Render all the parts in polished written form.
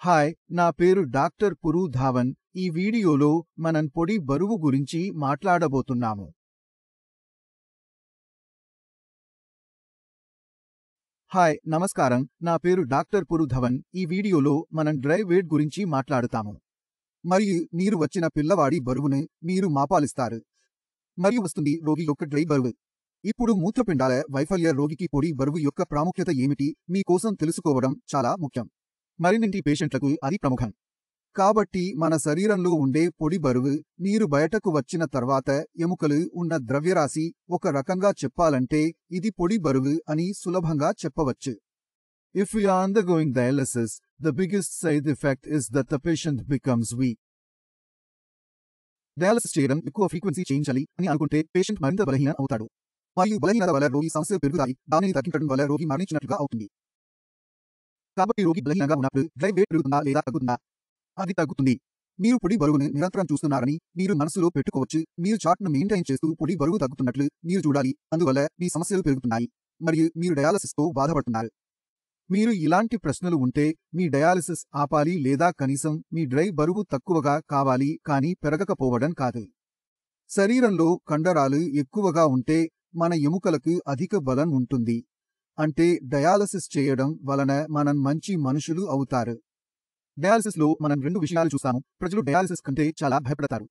Hi, నా పేరు doctor పురు Dhawan. ఈ వీడియోలో మనం పొడి బరువు గురించి మాట్లాడబోతున్నాము. హాయ్, నమస్కారం. నా పేరు డాక్టర్ పురు ధవన్. ఈ వీడియోలో మనం డ్రై వెయిట్ గురించి మాట్లాడుతాము. మరియు మీరు వచ్చిన పిల్లవాడి బరువును మీరు మాపాలిస్తారు. మరియు వస్తుంది రోగి యొక్క డ్రై బరువు. ఇప్పుడు మూత్రపిండాల వైఫల్య రోగికి పొడి బరువు యొక్క ప్రాముఖ్యత ఏమిటి మీ కోసం తెలుసుకోవడం చాలా ముఖ్యం. మరిన్ని పేషెంట్లకు అది ప్రముఖం. కాబట్టి మన శరీరంలో ఉండే పొడి బరువు నీరు బయటకు వచ్చిన తర్వాత ఎముకలు ఉన్న ద్రవ్యరాశి, ఒక రకంగా చెప్పాలంటే ఇది పొడి బరువు అని సులభంగా చెప్పవచ్చు. If we are undergoing dialysis, the biggest side effect is that the patient becomes weak. Dialysis చేయడం ఎక్కువ ఫ్రీక్వెన్సీ చేయించాలి అని అనుకుంటే పేషెంట్ మరింత బలహీన అవుతాడు. మరియు బలహీనత వల్ల రోగి సమస్యలు పెరుగుతాయి. దానిని తగ్గించడం వల్ల రోగి మరణించినట్లుగా అవుతుంది. కాబట్టి రోగి బలహీనంగా ఉన్నప్పుడు డ్రై వెయిట్ పెరుగుతుందా లేదా తగ్గుతుందా? అది తగ్గుతుంది. మీరు పొడి బరువును నిరంతరం చూస్తున్నారని మీరు మనసులో పెట్టుకోవచ్చు. మీరు చార్ట్ను మెయింటైన్ చేస్తూ పొడి బరువు తగ్గుతున్నట్లు మీరు చూడాలి. అందువల్ల మీ సమస్యలు పెరుగుతున్నాయి మరియు మీరు డయాలసిస్తో బాధపడుతున్నారు. మీరు ఇలాంటి ప్రశ్నలు ఉంటే మీ డయాలసిస్ ఆపాలి లేదా కనీసం మీ డ్రై బరువు తక్కువగా కావాలి కానీ పెరగకపోవడం కాదు. శరీరంలో కండరాలు ఎక్కువగా ఉంటే మన ఎముకలకు అధిక బలం ఉంటుంది. అంటే డయాలసిస్ చేయడం వలన మనం మంచి మనుషులు అవుతారు. డయాలసిస్లో మనం రెండు విషయాలు చూస్తాము. ప్రజలు డయాలసిస్ కంటే చాలా భయపడతారు.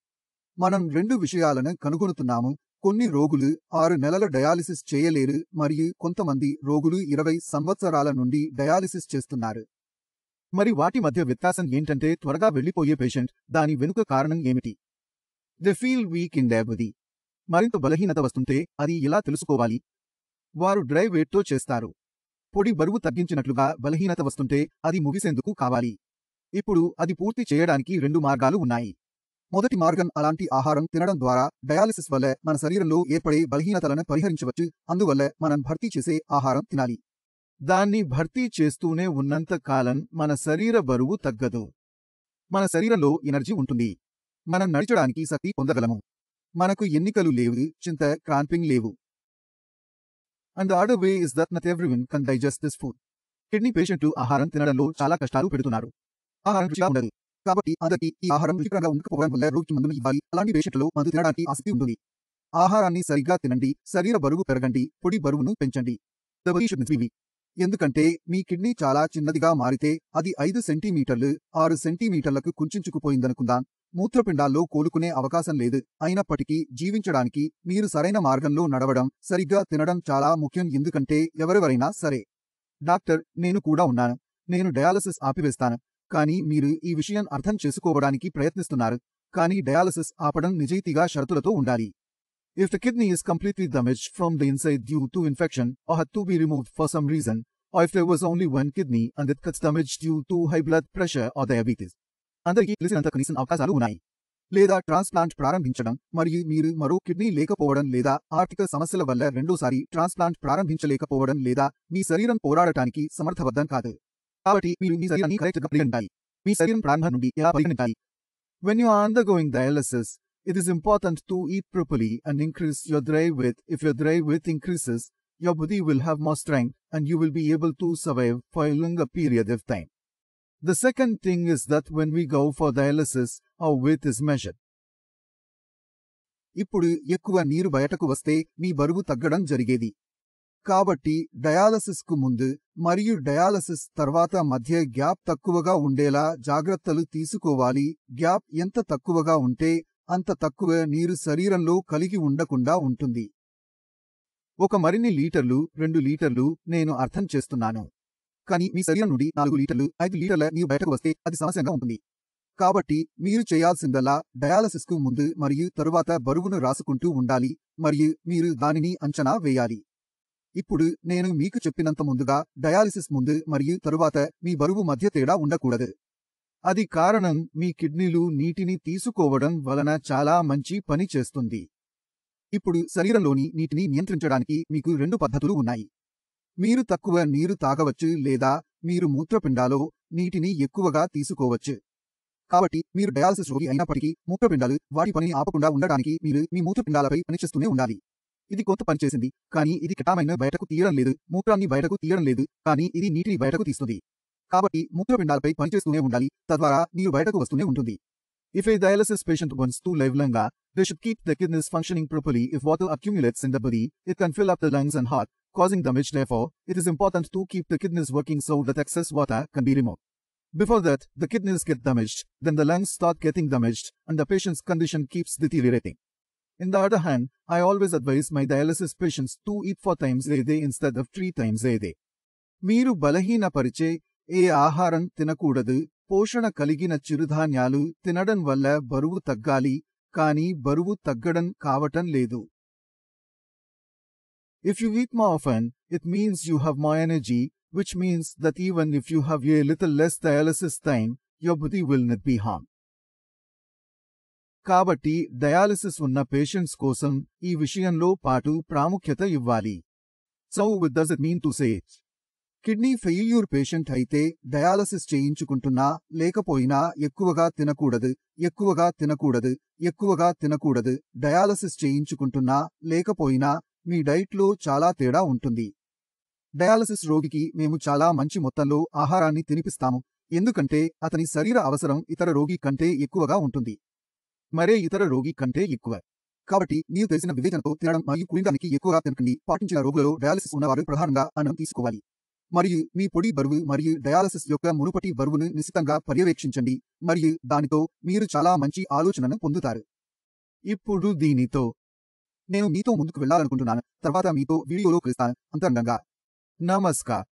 మనం రెండు విషయాలను కనుగొనుతున్నాము. కొన్ని రోగులు 6 నెలల డయాలసిస్ చేయలేరు మరియు కొంతమంది రోగులు 20 సంవత్సరాల నుండి డయాలసిస్ చేస్తున్నారు. మరి వాటి మధ్య వ్యత్యాసం ఏంటంటే త్వరగా వెళ్లిపోయే పేషెంట్, దాని వెనుక కారణం ఏమిటి? They feel week in their body. మరింత బలహీనత వస్తుంటే అది ఎలా తెలుసుకోవాలి? వారు డ్రై వెయిట్తో చేస్తారు. పొడి బరువు తగ్గించినట్లుగా బలహీనత వస్తుంటే అది ముగిసేందుకు కావాలి. ఇప్పుడు అది పూర్తి చేయడానికి 2 మార్గాలు ఉన్నాయి. మొదటి మార్గం అలాంటి ఆహారం తినడం ద్వారా డయాలసిస్ వల్ల మన శరీరంలో ఏర్పడే బలహీనతలను పరిహరించవచ్చు. అందువల్ల మనం భర్తీ చేసే ఆహారం తినాలి. దాన్ని భర్తీ చేస్తూనే ఉన్నంత కాలం మన శరీర బరువు తగ్గదు. మన శరీరంలో ఎనర్జీ ఉంటుంది. మనం నడిచడానికి శక్తి పొందగలము. మనకు ఎన్నికలు లేవు, చింత, క్రాంపింగ్ లేవు. And the other way is that not everyone can digest this food. Kidney పేషెంట్లు ఆహారం తినడంలో చాలా కష్టాలు పెడుతున్నారు. ఆహారం రుచిగా ఉండదు. కాబట్టి అందరికీ ఈ ఆహారం రుచికరంగా ఉండకపోవడం వల్ల రోగికి మందును ఇవ్వాలి. అలాంటి పేషెంట్లలో మందు తినడానికి ఆసక్తి ఉంటుంది. ఆహారాన్ని సరిగ్గా తినండి, శరీర బరువు పెరగండి, పొడి బరువును పెంచండి. The body should be weak. ఎందుకంటే మీ కిడ్నీ చాలా చిన్నదిగా మారితే అది 5 సెంటీమీటర్లు 6 సెంటీమీటర్లకు కుంచుకుపోయిందనుకుందాం. మూత్రపిండాల్లో కోలుకునే అవకాశం లేదు. అయినప్పటికీ జీవించడానికి మీరు సరైన మార్గంలో నడవడం, సరిగ్గా తినడం చాలా ముఖ్యం. ఎందుకంటే ఎవరెవరైనా సరే, డాక్టర్, నేను కూడా ఉన్నాను, నేను డయాలసిస్ ఆపివేస్తాను, కానీ మీరు ఈ విషయం అర్థం చేసుకోవడానికి ప్రయత్నిస్తున్నారు. కానీ డయాలసిస్ ఆపడం నిజాయితీగా షరతులతో ఉండాలి. If the kidney is completely damaged from the inside due to infection or had to be removed for some reason, or if there was only one kidney and it gets damaged due to high blood pressure or diabetes, అందరికీ తెలిసినంత కనీసం అవకాశాలు ఉన్నాయి. లేదా transplant ప్రారంభించడం మరియు మీరు మరో కిడ్నీ లేకపోవడం లేదా ఆర్థిక సమస్యల వల్ల రెండోసారి ట్రాన్స్ప్లాంట్ ప్రారంభించలేకపోవడం లేదా మీ శరీరం పోరాడటానికి సమర్థవంతం కాదు. కాబట్టి మీరు మీ శరీరాన్ని కరెక్ట్గా పరిగణించాలి. మీ శరీరం ప్రారంభం నుండి ఎలా పరిగణించాలి? When you are undergoing dialysis, it is important to eat properly and increase your dry weight. If your dry weight increases, your body will have more strength and you will be able to survive for a longer period of time. The second thing is that when we go for dialysis, our weight is measured. ఇప్పుడు ఎక్కువ నీరు బయటకు వస్తే మీ బరువు తగ్గడం జరిగేది. కాబట్టి డయాలసిస్కు ముందు మరియు డయాలసిస్ తర్వాత మధ్య గ్యాప్ తక్కువగా ఉండేలా జాగ్రత్తలు తీసుకోవాలి. గ్యాప్ ఎంత తక్కువగా ఉంటే అంత తక్కువ నీరు శరీరంలో కలిగి ఉండకుండా ఉంటుంది. ఒక మరిన్ని లీటర్లు 2 లీటర్లు నేను అర్థం చేస్తున్నాను. కానీ మీ శరీరం నుండి 4 లీటర్లు 5 లీటర్ల నీరు బయటకు వస్తే అది సమస్యగా ఉంటుంది. కాబట్టి మీరు చేయాల్సిందల్లా డయాలసిస్కు ముందు మరియు తరువాత బరువును రాసుకుంటూ ఉండాలి మరియు మీరు దానిని అంచనా వేయాలి. ఇప్పుడు నేను మీకు చెప్పినంత ముందుగా డయాలసిస్ ముందు మరియు తరువాత మీ బరువు మధ్య తేడా ఉండకూడదు. అది కారణం మీ కిడ్నీలు నీటిని తీసుకోవడం వలన చాలా మంచి పని చేస్తుంది. ఇప్పుడు శరీరంలోని నీటిని నియంత్రించడానికి మీకు 2 పద్ధతులు ఉన్నాయి. మీరు తక్కువ నీరు తాగవచ్చు లేదా మీరు మూత్రపిండాలో నీటిని ఎక్కువగా తీసుకోవచ్చు. కాబట్టి మీరు డయాలసిస్ రోగి అయినప్పటికీ మూత్రపిండాలు వాటి పనిని ఆపకుండా ఉండటానికి మీరు మీ మూత్రపిండాలపై పనిచేస్తూనే ఉండాలి. ఇది కొంత పనిచేసింది, కానీ ఇది కెటామైన్ బయటకు తీయడం లేదు, మూత్రాన్ని బయటకు తీయడం లేదు, కానీ ఇది నీటిని బయటకు తీస్తుంది. కాబట్టి మూత్రపిండాలపై పనిచేస్తూనే ఉండాలి, తద్వారా నీరు బయటకు వస్తూనే ఉంటుంది. If a dialysis patient wants to live longer, they should keep the kidneys functioning properly. If water accumulates in the body, it can fill up the lungs and heart, causing damage. Therefore, it is important to keep the kidneys working so that excess water can be removed. Before that, the kidneys get damaged, then the lungs start getting damaged, and the patient's condition keeps deteriorating. On the other hand, I always advise my dialysis patients to eat 4 times a day instead of 3 times a day. మీరు బలహీనపరిచే ఏ ఆహారం తినకూడదు. పోషణ కలిగిన చిరుధాన్యాలు తినడం వల్ల బరువు తగ్గాలి, కానీ బరువు తగ్గడం కావటం లేదు. If you eat more often, it means you have more energy, which means that even if you have a little less dialysis time, your body will not be harmed. కాబట్టి డయాలిసిస్ ఉన్న పేషెంట్స్ కోసం ఈ విషయంలో పాటు ప్రాముఖ్యత ఇవ్వాలి. So what does it mean to say it? Kidney failure patient అయితే dialysis చేయించుకుంటున్నా లేకపోయినా ఎక్కువగా తినకూడదు, ఎక్కువగా తినకూడదు, ఎక్కువగా తినకూడదు. డయాలసిస్ చేయించుకుంటున్నా లేకపోయినా మీ డైట్లో చాలా తేడా ఉంటుంది. డయాలసిస్ రోగికి మేము చాలా మంచి మొత్తంలో ఆహారాన్ని తినిపిస్తాము, ఎందుకంటే అతని శరీర అవసరం ఇతర రోగి కంటే ఎక్కువగా ఉంటుంది, మరే ఇతర రోగి కంటే ఎక్కువ. కాబట్టి మీరు తెలిసిన వివేచనతో తినడం మరియు కుడింగానికి ఎక్కువగా తినకండి. పాటించిన రోగులలో డయాలసిస్ ఉన్నవారు ప్రధానంగా అన్నం తీసుకోవాలి. మరియు మీ పొడి బరువు మరియు డయాలసిస్ యొక్క మునుపటి బరువును నిశితంగా పర్యవేక్షించండి, మరియు దానితో మీరు చాలా మంచి ఆలోచనను పొందుతారు. ఇప్పుడు దీనితో నేను మీతో ముందుకు వెళ్లాలనుకుంటున్నాను. తర్వాత మీతో వీడియోలో కలుస్తాను. అంతరంగంగా నమస్కారం.